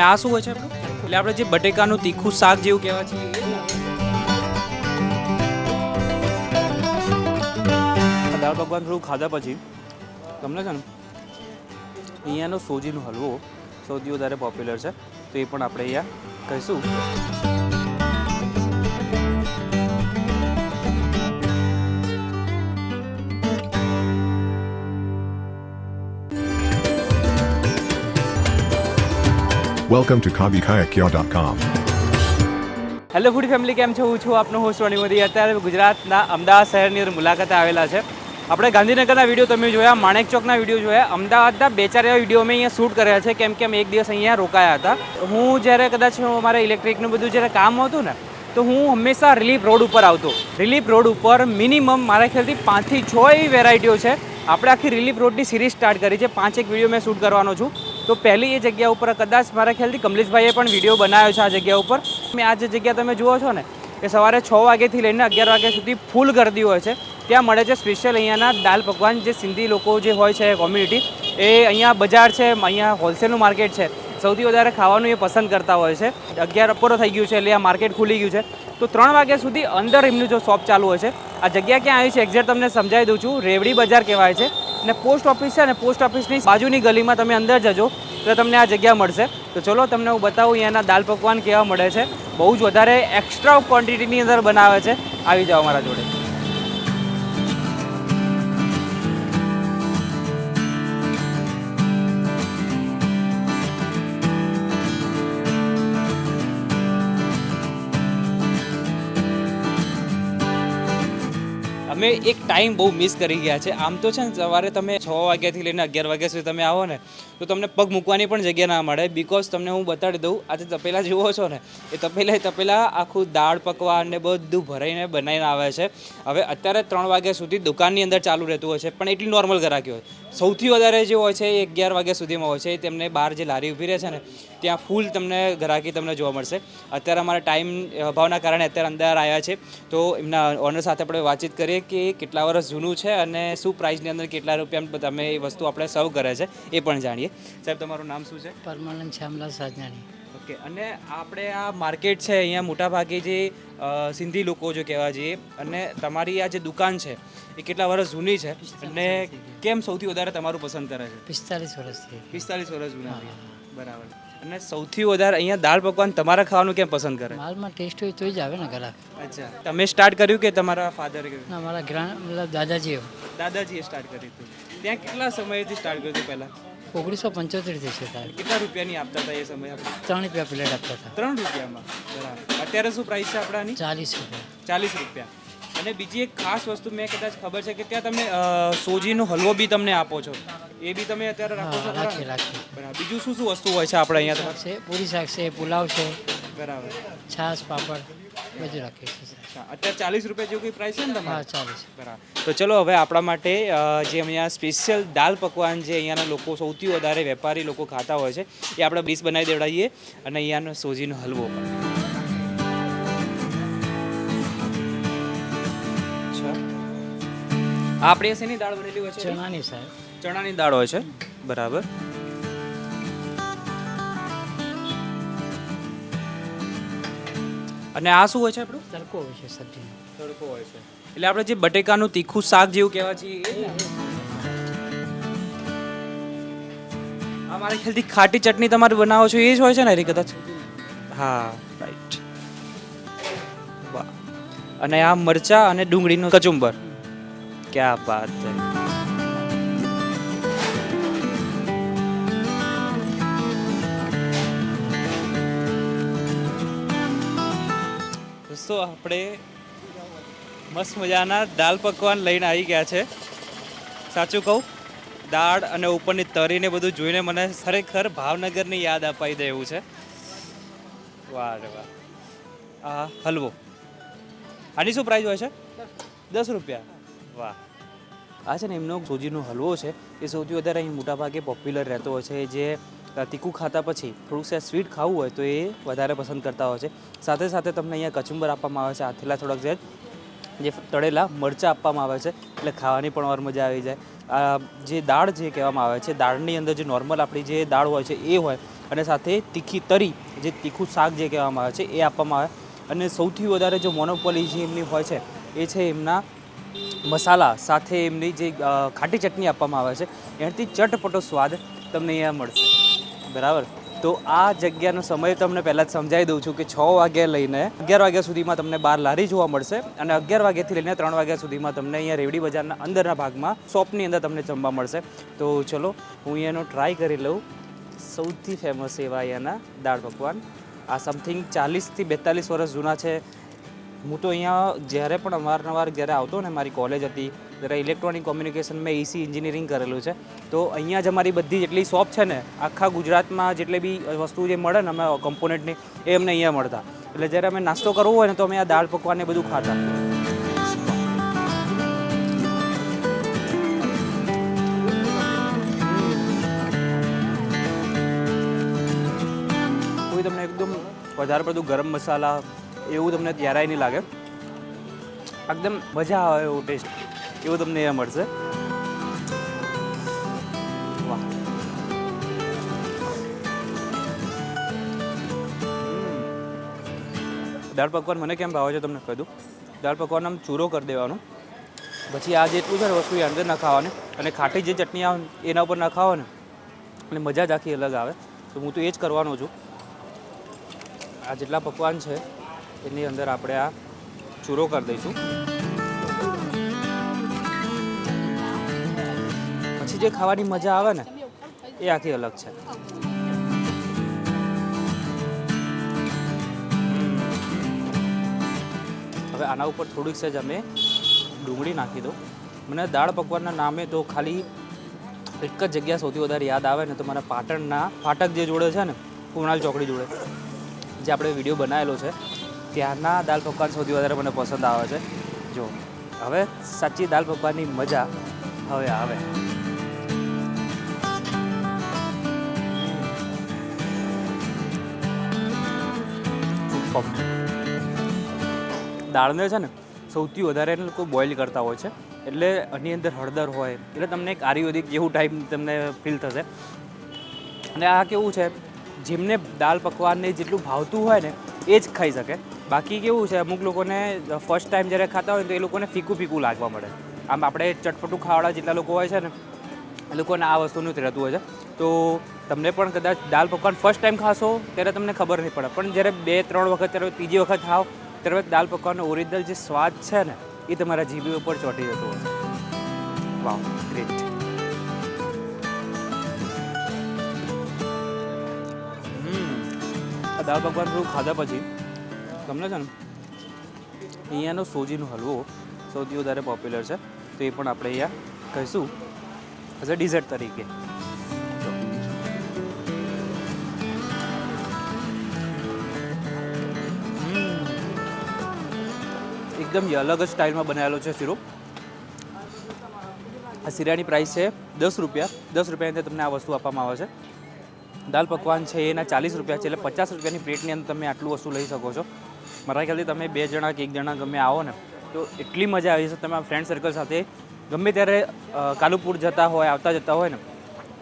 અને આ શું હોય છે આપણું? એટલે આપણે જે બટેકાનું તીખું શાક જેવું કહેવાય છે દાળ પકવાન થોડું ખાધા પછી તમને છે ને અહીંયાનો સોજીનો હલવો સૌથી વધારે પોપ્યુલર છે, તો એ પણ આપણે અહીંયા કહીશું. Welcome to KaviKayakya.com. Hello food family, કેમ છો? હું છું આપનો હોસ્ટ રોની મોદી. અત્યારે ગુજરાતના અમદાવાદ શહેરની અંદર મુલાકાતે આવેલા છે. આપણે ગાંધીનગરના વિડીયો તમે જોયા, માણેક ચોકના વિડીયો જોયા, અમદાવાદના બે ચાર એવા વિડીયો મેં અહીંયા શૂટ કર્યા છે, કેમ કે અમે એક દિવસ અહીંયા રોકાયા હતા. હું જ્યારે કદાચ અમારે ઇલેક્ટ્રિકનું બધું જ્યારે કામ હતું ને, તો હું હંમેશા રિલીફ રોડ ઉપર આવતો. રિલીફ રોડ ઉપર મિનિમમ મારા ખ્યાલથી 5 થી 6 એવી વેરાયટીઓ છે. આપણે આખી રિલીફ રોડની સિરીઝ સ્ટાર્ટ કરી છે. 5 વિડીયો મેં શૂટ કરવાનો છું. તો પહેલી એ જગ્યા ઉપર કદાચ મારા ખ્યાલથી કમલેશભાઈએ પણ વિડીયો બનાવ્યો છે આ જગ્યા ઉપર. મેં આ જે જગ્યા તમે જુઓ છો ને, કે સવારે 6 વાગ્યાથી લઈને 11 વાગ્યા સુધી ફૂલ ગરદી હોય છે. ત્યાં મળે છે સ્પેશિયલ અહીંયાના દાલ પકવાન. જે સિંધી લોકો જે હોય છે કોમ્યુનિટી, એ અહીંયા બજાર છે, અહીંયા હોલસેલનું માર્કેટ છે, સૌથી વધારે ખાવાનું એ પસંદ કરતા હોય છે. 11 બપોરો થઈ ગયું છે એટલે આ માર્કેટ ખુલી ગયું છે, તો 3 વાગ્યા સુધી અંદર એમનું જો શોપ ચાલુ હોય છે. આ જગ્યા ક્યાં આવી છે એક્ઝેક્ટ તમને સમજાવી દઉં છું. રેવડી બજાર કહેવાય છે, અને પોસ્ટ ઓફિસ છે, અને પોસ્ટ ઓફિસની બાજુની ગલીમાં તમે અંદર જજો તો તમને આ જગ્યા મળશે. તો ચલો તમને હું બતાવું અહીંયાના દાલ પકવાન કેવા મળે છે. બહુ જ વધારે એક્સ્ટ્રા ક્વોન્ટિટીની અંદર બનાવે છે. આવી જાઓ મારા જોડે. અમે એક ટાઈમ બહુ મિસ કરી ગયા છે. આમ તો છે ને સવારે તમે 6 વાગ્યાથી લઈને 11 વાગ્યા સુધી તમે આવો ને, તો તમને પગ મૂકવાની પણ જગ્યા ના મળે. બિકોઝ તમને હું બતાડી દઉં, આજે તપેલા જુઓ છો ને, એ તપેલા આખું દાળ પકવાન ને બધું ભરાઈને બનાવીને આવે છે. હવે અત્યારે 3 વાગ્યા સુધી દુકાનની અંદર ચાલુ રહેતું હોય છે, પણ એટલી નોર્મલ ગ્રાહકી હોય. સૌથી વધારે જે હોય છે એ 11 વાગ્યા સુધીમાં હોય છે. તેમને બહાર જે લારી ઊભી રહે છે ને, ત્યાં ફૂલ તમને ગ્રાહકી તમને જોવા મળશે. અત્યારે અમારા ટાઈમ અભાવના કારણે અત્યારે અંદર આવ્યા છે, તો એમના ઓનર સાથે આપણે વાતચીત કરીએ કે કેટલા વર્ષ જૂનું છે અને શું પ્રાઇસની અંદર કેટલા રૂપિયા તમે એ વસ્તુ આપણે સર્વ કરે છે એ પણ જાણીએ. સાહેબ, તમારું નામ શું છે? પરમાનંદ શ્યામલાલ સાજનાણી. ઓકે. અને આપણે આ માર્કેટ છે, અહીંયા મોટાભાગે જે સિંધી લોકો જો કહેવા જઈએ, અને તમારી આ જે દુકાન છે એ કેટલા વર્ષ જૂની છે, અને કેમ સૌથી વધારે તમારું પસંદ કરે છે? 45 વર્ષથી. 45 વર્ષ જૂના છે. બરાબર. અને સૌથી વધારે અહીંયા દાળ પકવાન તમારા ખાવાનું કેમ પસંદ કરે? માલમાં ટેસ્ટ હોય તો જ આવે ને ગ્રાહક. અચ્છા, તમે સ્ટાર્ટ કર્યું કે તમારા ફાધરે કર્યું? ના, મારા મતલબ દાદાજીઓ દાદાજીએ સ્ટાર્ટ કર્યું હતું. ત્યાં કેટલા સમયથી સ્ટાર્ટ કર્યું હતું પહેલાં? 1975 થી છે તારે. કેટલા રૂપિયાની આપતા હતા એ સમયે આપણે? 3 રૂપિયા પ્લેટ આપતા હતા. 3 રૂપિયામાં. બરાબર. અત્યારે શું પ્રાઇસ છે આપણાની? 40 રૂપિયા. 40 રૂપિયા. અને બીજી એક ખાસ વસ્તુ મેં કદાચ ખબર છે કે ત્યાં તમે સોજીનો હલવો બી તમને આપો છો, એ બી તમે અત્યારે રાખો છો? રાખીએ. બરાબર. બીજું શું શું વસ્તુ હોય છે આપણે અહીંયા? છે પૂરી શાક છે, પુલાવ છે, બરાબર. છાશ, પાપડ બધું રાખીએ છીએ. અત્યારે 40 રૂપિયા જેવું કંઈ પ્રાઇસ છે ને તમારે? હા, 40. બરાબર. તો ચલો હવે આપણા માટે જે અહીંયા સ્પેશિયલ દાલ પકવાન જે અહીંયાના લોકો સૌથી વધારે વેપારી લોકો ખાતા હોય છે, એ આપણે ડીશ બનાવી દેવડાવીએ. અને અહીંયાનો સોજીનો હલવો પણ. આપણે શેની દાળ બનેલી હોય છે? ચણાની સાહેબ. ચણાની દાળ હોય છે. બરાબર. અને આ શું હોય છે આપણું? તડકો હોય છે સબ્જીનો. તડકો હોય છે. એટલે આપણે જે બટેકાનું તીખું શાક જેવું કહેવાય છે એ. આ મારા ખ્યાલથી ખાટી ચટણી તમારે બનાવો છો એ જ હોય છે ને? કદાચ. હા, રાઈટ. વાહ. અને આ મરચા અને ડુંગળીનું કચુંબર. ક્યા બાત છે. દોસ્તો, આપણે મસ્ત મજાના દાલ પકવાન લઈને આવી ગયા છે. સાચું કહું, દાળ અને ઉપરની તરીને બધું જોઈને મને ખરેખર ભાવનગરની યાદ અપાઈ દે એવું છે. વાહ રે વાહ. આ હલવો, આની શું પ્રાઇસ હોય છે? 10 રૂપિયા. વાહ. આ છે ને એમનો સોજીનો હલવો છે, એ સૌથી વધારે અહીં મોટાભાગે પોપ્યુલર રહેતો હોય છે. જે તીખું ખાતા પછી થોડુંક સ્વીટ ખાવું હોય તો એ વધારે પસંદ કરતા હોય છે. સાથે સાથે તમને અહીંયા કચુંબર આપવામાં આવે છે, આથેલા થોડાક જે જે તળેલા મરચાં આપવામાં આવે છે, એટલે ખાવાની પણ ઓર મજા આવી જાય. જે દાળ જે કહેવામાં આવે છે, દાળની અંદર જે નોર્મલ આપણી જે દાળ હોય છે એ હોય, અને સાથે તીખી તરી, જે તીખું શાક જે કહેવામાં આવે છે એ આપવામાં આવે. અને સૌથી વધારે જો મોનોપોલી જે એમની હોય છે એ છે એમના મસાલા સાથે એમની જે ખાટી ચટણી આપવામાં આવે છે, એનાથી ચટપટો સ્વાદ તમને અહીંયા મળશે. બરાબર, તો આ જગ્યાનો સમય તમને પહેલાં જ સમજાવી દઉં છું કે 6 વાગ્યા લઈને 11 વાગ્યા સુધીમાં તમને બહાર લારી જોવા મળશે, અને 11 વાગ્યાથી લઈને 3 વાગ્યા સુધીમાં તમને અહીંયા રેવડી બજારના અંદરના ભાગમાં શોપની અંદર તમને જમવા મળશે. તો ચલો હું અહીંયાનો ટ્રાય કરી લઉં. સૌથી ફેમસ એવા અહીંયાના દાળ પકવાન. આ સમથિંગ 40 થી 42 વર્ષ જૂના છે. હું તો અહીંયા જ્યારે પણ અવારનવાર જ્યારે આવતો ને, મારી કોલેજ હતી ત્યારે ઇલેક્ટ્રોનિક કોમ્યુનિકેશન મેં એસી એન્જિનિયરિંગ કરેલું છે, તો અહીંયા જ અમારી બધી જેટલી શોપ છે ને, આખા ગુજરાતમાં જેટલી બી વસ્તુ જે મળે ને અમે કમ્પોનન્ટની, એ અમને અહીંયા મળતા. એટલે જ્યારે અમે નાસ્તો કરવો હોય ને તો અમે આ દાળ પકવાન ને બધું ખાતા. કોઈ તમને એકદમ વધારે પડતું ગરમ મસાલા એવું તમને ત્યારાય નહીં લાગે, એકદમ મજા આવે એવું ટેસ્ટ એવું તમને અહીંયા મળશે. વાહ, દાળ પકવાન મને કેમ ભાવે છે તમને કહી દઉં. દાળ પકવાન આમ ચૂરો કરી દેવાનો, પછી આ જેટલું છે ને વસ્તુ એ અંદર નખાવાની, અને ખાટી જે ચટણી આવે એના ઉપર નખાવો ને એટલે મજા જ આખી અલગ આવે. તો હું તો એ જ કરવાનો છું. આ જેટલા પકવાન છે એની અંદર આપણે આ ચૂરો કરી દઈશું. પછી જે ખાવાની મજા આવે ને એ આખી અલગ છે. હવે આના ઉપર થોડીક સેજ અમે ડુંગળી નાખી દો. મને દાળ પકવાનના નામે તો ખાલી એક જ જગ્યા સૌથી વધારે યાદ આવે ને, તો મારા પાટણના ફાટક જે જોડે છે ને, કુણાલ ચોકડી જોડે જે આપણે વિડીયો બનાવેલો છે, ત્યાંના દાળ પકવાન સૌથી વધારે મને પસંદ આવે છે. જો હવે સાચી દાળ પકવાનની મજા હવે આવે. દાળને છે ને સૌથી વધારે લોકો બોઇલ કરતા હોય છે, એટલે એની અંદર હળદર હોય એટલે તમને એક આયુર્વેદિક જેવું ટાઈપ તમને ફીલ થશે. અને આ કેવું છે, જેમને દાળ પકવાનને જેટલું ભાવતું હોય ને એ જ ખાઈ શકે. બાકી કેવું છે, અમુક લોકોને ફર્સ્ટ ટાઈમ જ્યારે ખાતા હોય તો એ લોકોને ફીકું ફીકું લાગવા મળે. આમ આપણે ચટપટું ખાવાળા જેટલા લોકો હોય છે ને, એ લોકોને આ વસ્તુનું રહેતું હોય છે. તો તમને પણ કદાચ દાળ પકવાન ફર્સ્ટ ટાઈમ ખાશો ત્યારે તમને ખબર નહીં પડે, પણ જ્યારે 2-3 વખત, ત્યારે ત્રીજી વખત ખાઓ ત્યારે દાળ પકવાનનો ઓરિજિનલ જે સ્વાદ છે ને એ તમારા જીભ ઉપર ચોંટી જતો હોય છે. વાવ, ગ્રેટ. આ દાળ પકવાન થોડું ખાધા પછી તમને છે ને અહીંયાનો સોજીનો હલવો સૌથી વધારે પોપ્યુલર છે, તો એ પણ આપણે અહીંયા કહીશું એઝ અ ડિઝર્ટ તરીકે. એકદમ અલગ જ સ્ટાઇલમાં બનાવેલો છે શીરો. આ શીરાની પ્રાઇસ છે 10 રૂપિયા. 10 રૂપિયાની અંદર તમને આ વસ્તુ આપવામાં આવે છે. દાળ પકવાન છે એના 40 રૂપિયા છે, એટલે 50 રૂપિયાની પ્લેટની અંદર તમે આટલું વસ્તુ લઈ શકો છો. મારા ખ્યાલથી તમે 2 જણા કે 1 જણા ગમે આવો ને તો એટલી મજા આવી છે. તમે ફ્રેન્ડ સર્કલ સાથે ગમે ત્યારે કાલુપુર જતા હોય, આવતા જતા હોય ને,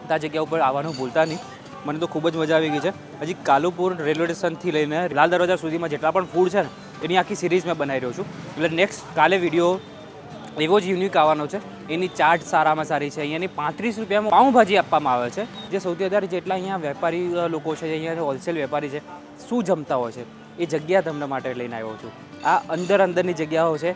તો આ જગ્યા ઉપર આવવાનું ભૂલતા નહીં. મને તો ખૂબ જ મજા આવી ગઈ છે. હજી કાલુપુર રેલવે સ્ટેશનથી લઈને લાલ દરવાજા સુધીમાં જેટલા પણ ફૂડ છે ને એની આખી સિરીઝ મેં બનાવી રહ્યો છું. એટલે નેક્સ્ટ કાલે વિડીયો એવો જ યુનિક આવવાનો છે. એની ચાટ સારામાં સારી છે. અહીંયાની 35 રૂપિયામાં પાઉંભાજી આપવામાં આવે છે, જે સૌથી વધારે જેટલા અહીંયા વેપારી લોકો છે, અહીંયા હોલસેલ વેપારી છે, શું જમતા હોય છે એ જગ્યા તમને માટે લઈને આવ્યો છું. આ અંદરની જગ્યાઓ છે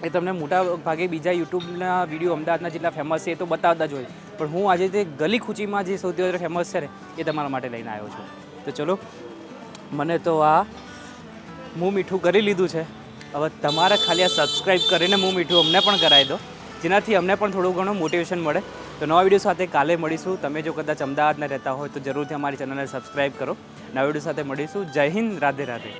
એ તમને મોટા ભાગે બીજા યુટ્યુબના વિડીયો અમદાવાદના જેટલા ફેમસ છે એ તો બતાવતા જ હોય, પણ હું આજે તે ગલી ખૂચીમાં જે સૌથી વધારે ફેમસ છે ને એ તમારા માટે લઈને આવ્યો છું. તો ચલો, મને તો આ મું મીઠું કરી લીધું છે. હવે તમારે ખાલી આ સબસ્ક્રાઈબ કરીને મું મીઠું અમને પણ કરાવી દો, જેનાથી અમને પણ થોડું ઘણું મોટિવેશન મળે. તો નવા વિડીયો સાથે કાલે મળીશું. તમે જો કદાચ અમદાવાદના રહેતા હોય તો જરૂરથી અમારી ચેનલને સબસ્ક્રાઈબ કરો. નવા વિડીયો સાથે મળીશું. જય હિન્દ, રાધે રાધે.